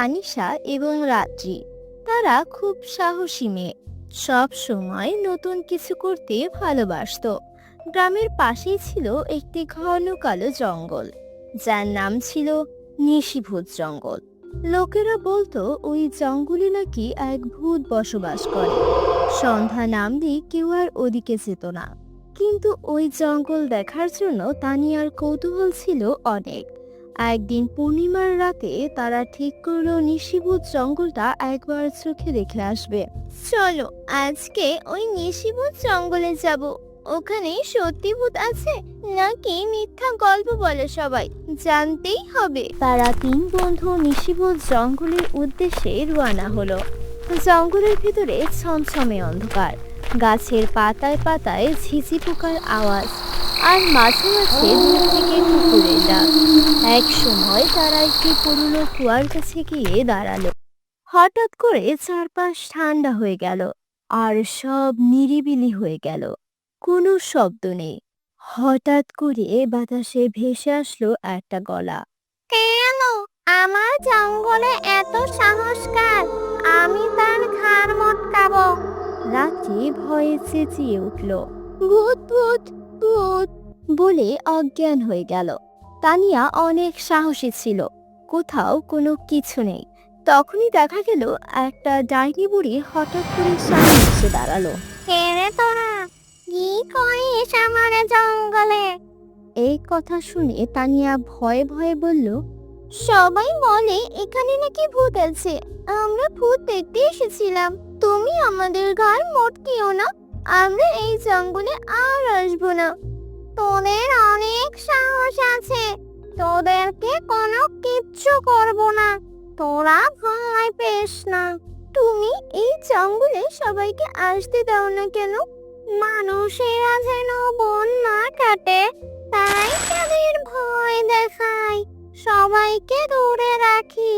তানিশা এবং রাত্রি। তারা খুব সাহসী মেয়ে, সব সময় নতুন কিছু করতে ভালোবাসতো। গ্রামের পাশেই ছিল একটি ঘন কালো জঙ্গল, যার নাম ছিল নিশিভূত জঙ্গল। লোকেরা বলতো ওই জঙ্গলে নাকি এক ভূত বসবাস করে। সন্ধ্যা নামলেই কেউ আর ওদিকে যেত না। কিন্তু ওই জঙ্গল দেখার জন্য তানিয়ার কৌতূহল ছিল অনেক। একদিন পূর্ণিমার রাতে তারা ঠিক করলো নিশিভূত জঙ্গলটা একবার চোখে দেখে আসবে। চলো আজকে ওই নিশিভূত জঙ্গলে যাব। ওখানে সত্যি ভূত আছে নাকি মিথ্যা গল্প বলে সবাই, জানতেই হবে। তারা তিন বন্ধু নিশিভূত জঙ্গলের উদ্দেশ্যে রওনা হলো। জঙ্গলের ভিতরে ছমছমে অন্ধকার, গাছের পাতায় পাতায় ঝিঝি পোকার আওয়াজ, আর মাঝে মাঝে দূর থেকে কুকুরের ডাক। এক সময় তারা একটি পুরনো কুয়ার কাছে গিয়ে দাঁড়ালো। হঠাৎ করে চারপাশ ঠান্ডা হয়ে গেল, আর সব নিরিবিলি হয়ে গেল। কোনো শব্দ নেই। হঠাৎ করে বাতাসে ভেসে আসলো একটা গলা। কেন আমার জঙ্গলে এত সাহস কার? আমি তার ঘাড় মটকাবো। রাত্রি ভয়ে চেঁচিয়ে উঠল, ভূত ভূত ভূত বলে অজ্ঞান হয়ে গেল। তানিয়া অনেক সাহসী ছিল, কোথাও কোনো কিছু নেই। তখনই দেখা গেল একটা ডাইনি বুড়ি হঠাৎ করে সামনে এসে দাঁড়ালো। কে রে তোরা, কি করিস আমার জঙ্গলে? এই কথা শুনে তানিয়া ভয়ে ভয়ে বলল, সবাই বলে এখানে নাকি ভূত আছে, আমরা ভূত দেখতে এসেছিলাম। তুমি আমাদের ঘর মটকিও না, আমরা এই জঙ্গলে আর আসবো না। তোদের অনেক সাহস আছে, তোদেরকে কোনো কিচ্ছু করব না, তোরা ভয় পেস না। তুমি এই জঙ্গলে সবাইকে আসতে দাও না কেন? মানুষেরা যেন বন না কাটে, তাই তাদের ভয় দেখায়, সবাইকে দূরে রাখি।